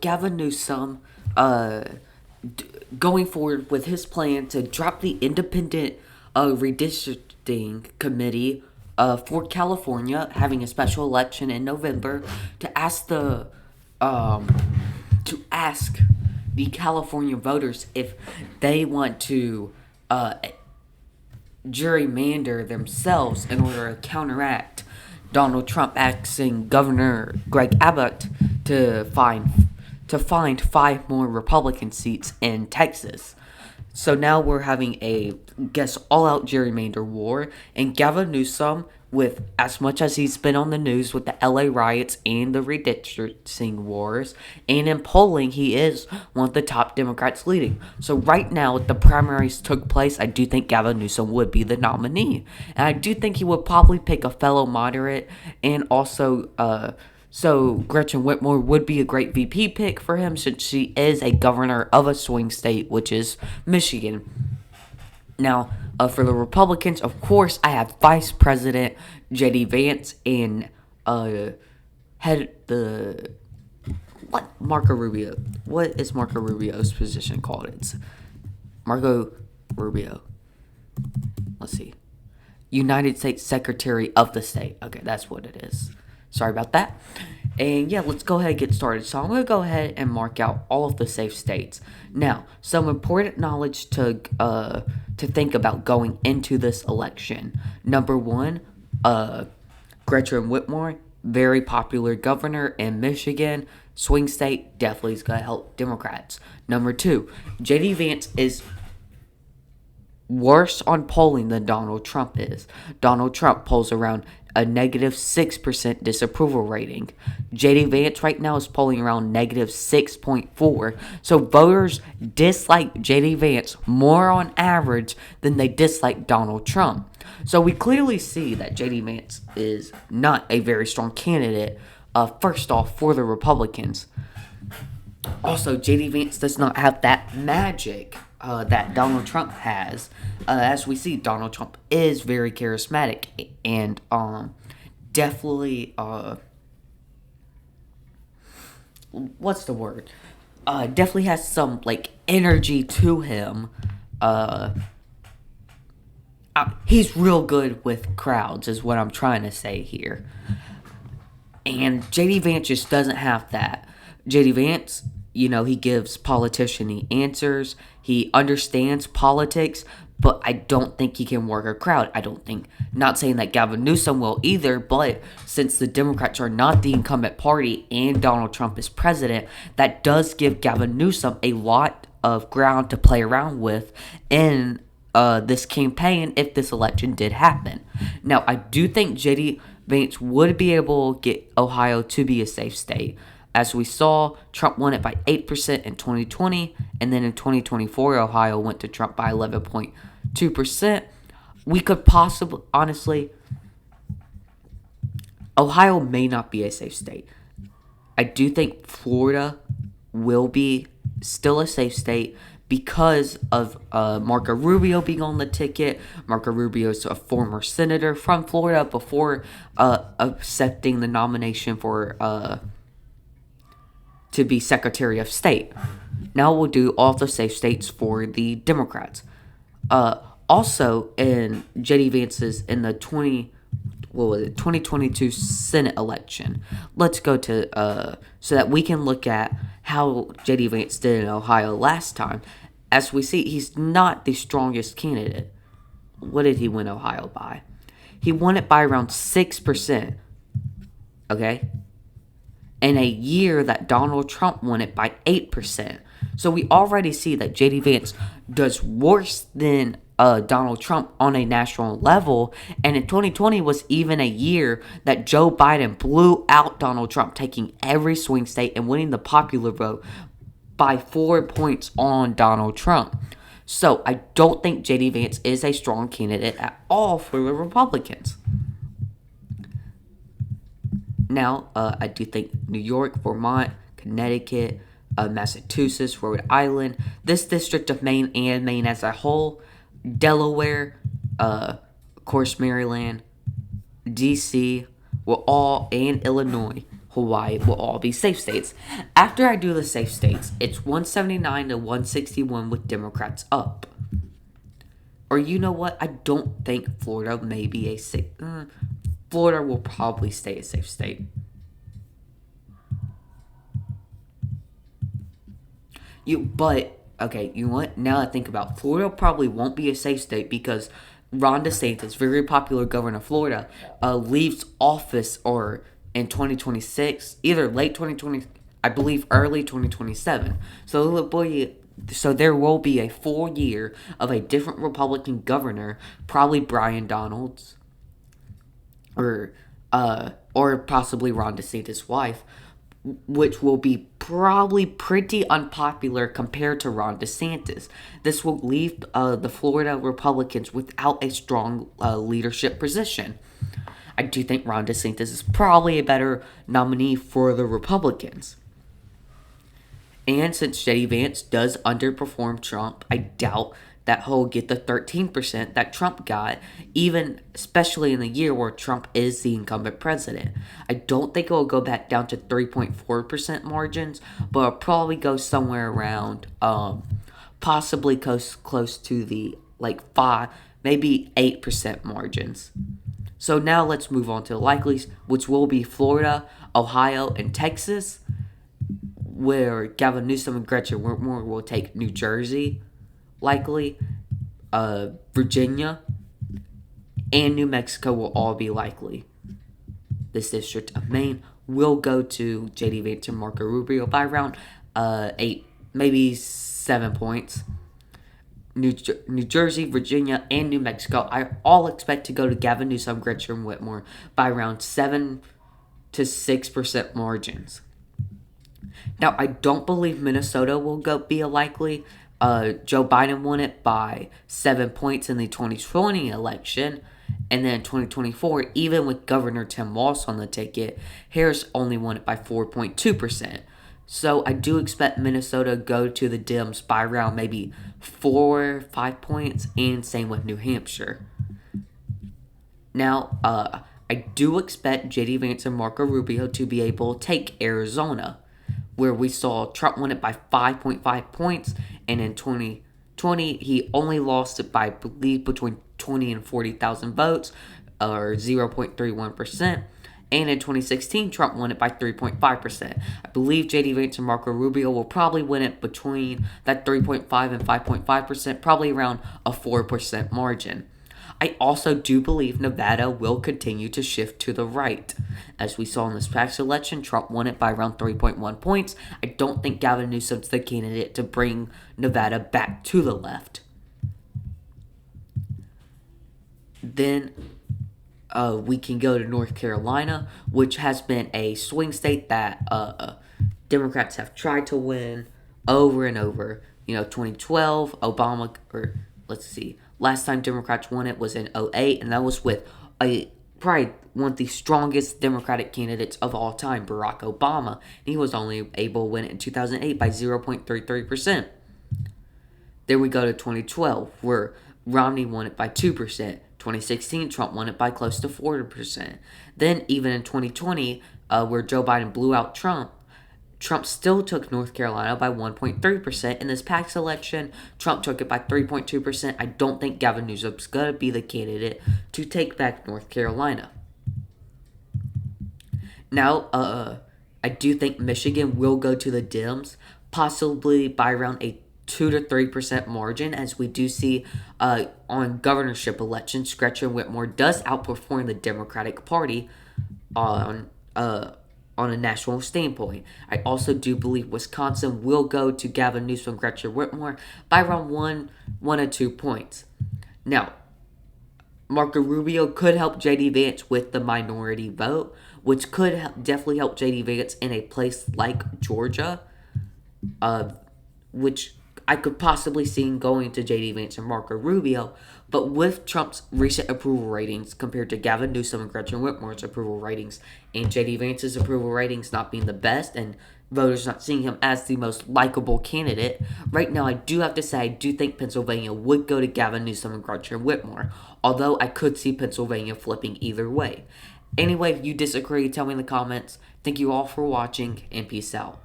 Gavin Newsom, uh, going forward with his plan to drop the independent redistricting committee for California, having a special election in November to ask um, ask the California voters if they want to uh, gerrymander themselves in order to counteract Donald Trump asking Governor Greg Abbott to find five more Republican seats in Texas. So now we're having a all-out gerrymander war, and Gavin Newsom, with as much as he's been on the news with the LA riots and the redistricting wars, and in polling, he is one of the top Democrats leading. So right now, if the primaries took place, I do think Gavin Newsom would be the nominee, and I do think he would probably pick a fellow moderate, and also so Gretchen Whitmer would be a great VP pick for him since she is a governor of a swing state, which is Michigan. Now, for the Republicans, of course, I have Vice President J.D. Vance and head the what Marco Rubio. What is Marco Rubio's position called? It's Marco Rubio. Let's see. United States Secretary of the State. Okay, that's what it is. Sorry about that. And yeah, let's go ahead and get started. So I'm going to go ahead and mark out all of the safe states. Now, some important knowledge to think about going into this election. Number one, Gretchen Whitmer, very popular governor in Michigan, swing state, definitely is going to help Democrats. Number two, J.D. Vance is worse on polling than Donald Trump is. Donald Trump polls around a negative 6% disapproval rating. J.D. Vance right now is polling around negative 6.4. So voters dislike J.D. Vance more on average than they dislike Donald Trump. So we clearly see that J.D. Vance is not a very strong candidate, first off, for the Republicans. Also, J.D. Vance does not have that magic that Donald Trump has. As we see, Donald Trump is very charismatic and definitely what's the word? Definitely has some like energy to him. He's real good with crowds, is what I'm trying to say here. And J.D. Vance just doesn't have that. J.D. Vance, he gives politician answers. He understands politics, but I don't think he can work a crowd. I don't think, not saying that Gavin Newsom will either, but since the Democrats are not the incumbent party and Donald Trump is president, that does give Gavin Newsom a lot of ground to play around with in this campaign if this election did happen. Now, I do think J.D. Vance would be able to get Ohio to be a safe state. As we saw, Trump won it by 8% in 2020, and then in 2024, Ohio went to Trump by 11.2%. We could possibly, honestly, Ohio may not be a safe state. I do think Florida will be still a safe state because of Marco Rubio being on the ticket. Marco Rubio is a former senator from Florida before accepting the nomination for to be Secretary of State. Now we'll do all the safe states for the Democrats. Also, in J.D. Vance's in the 2022 Senate election. Let's go to so that we can look at how J.D. Vance did in Ohio last time. As we see, he's not the strongest candidate. What did he win Ohio by? He won it by around 6%. Okay? In a year that Donald Trump won it by 8%. So we already see that J.D. Vance does worse than Donald Trump on a national level. And in 2020 was even a year that Joe Biden blew out Donald Trump, taking every swing state and winning the popular vote by 4 points on Donald Trump. So I don't think J.D. Vance is a strong candidate at all for the Republicans. Now, I do think New York, Vermont, Connecticut, Massachusetts, Rhode Island, this district of Maine and Maine as a whole, Delaware, of course Maryland, D.C., will all, and Illinois, Hawaii will all be safe states. After I do the safe states, it's 179 to 161 with Democrats up. Or you know what? I don't think Florida may be a safe. Florida will probably stay a safe state. Okay, you know what? Now I think about it, Florida probably won't be a safe state because Ron DeSantis, very popular governor of Florida, leaves office or in 2026, either late 2020, I believe early 2027. So there will be a full year of a different Republican governor, probably Brian Donalds, or possibly Ron DeSantis' wife, which will be probably pretty unpopular compared to Ron DeSantis. This will leave the Florida Republicans without a strong leadership position. I do think Ron DeSantis is probably a better nominee for the Republicans. And since J.D. Vance does underperform Trump, I doubt that he'll get the 13% that Trump got, even especially in the year where Trump is the incumbent president. I don't think it will go back down to 3.4% margins, but it'll probably go somewhere around possibly close to the 5, maybe 8% margins. So now let's move on to the likelies, which will be Florida, Ohio, and Texas, where Gavin Newsom and Gretchen Whitmer will take New Jersey, likely, Virginia, and New Mexico will all be likely. This district of Maine will go to J.D. Vance and Marco Rubio by around 8, maybe 7 points. New Jersey, Virginia, and New Mexico, I all expect to go to Gavin Newsom, Gretchen Whitmer by around 7 to 6% margins. Now, I don't believe Minnesota will be a likely. Joe Biden won it by 7 points in the 2020 election. And then in 2024, even with Governor Tim Walz on the ticket, Harris only won it by 4.2%. So I do expect Minnesota to go to the Dems by around maybe 4 or 5 points, and same with New Hampshire. Now, I do expect J.D. Vance and Marco Rubio to be able to take Arizona, where we saw Trump win it by 5.5 points, and in 2020, he only lost it by, I believe, between 20 and 40,000 votes, or 0.31%. And in 2016, Trump won it by 3.5%. I believe J.D. Vance and Marco Rubio will probably win it between that 3.5 and 5.5%, probably around a 4% margin. I also do believe Nevada will continue to shift to the right. As we saw in this past election, Trump won it by around 3.1 points. I don't think Gavin Newsom's the candidate to bring Nevada back to the left. Then we can go to North Carolina, which has been a swing state that Democrats have tried to win over and over. 2012, Obama, last time Democrats won it was in 2008, and that was with probably one of the strongest Democratic candidates of all time, Barack Obama. He was only able to win it in 2008 by 0.33%. Then we go to 2012, where Romney won it by 2%. 2016, Trump won it by close to 40%. Then even in 2020, where Joe Biden blew out Trump still took North Carolina by 1.3%. In this past election, Trump took it by 3.2%. I don't think Gavin Newsom's going to be the candidate to take back North Carolina. Now, I do think Michigan will go to the Dems, possibly by around a 2 to 3% margin, as we do see on governorship elections, Gretchen Whitmer does outperform the Democratic Party on a national standpoint. I also do believe Wisconsin will go to Gavin Newsom and Gretchen Whitmer by around 1 or 2 points. Now, Marco Rubio could help J.D. Vance with the minority vote, which could definitely help J.D. Vance in a place like Georgia, which I could possibly see him going to J.D. Vance and Marco Rubio. But with Trump's recent approval ratings compared to Gavin Newsom and Gretchen Whitmer's approval ratings, and J.D. Vance's approval ratings not being the best, and voters not seeing him as the most likable candidate, right now I do have to say I do think Pennsylvania would go to Gavin Newsom and Gretchen Whitmer, although I could see Pennsylvania flipping either way. Anyway, if you disagree, tell me in the comments. Thank you all for watching, and peace out.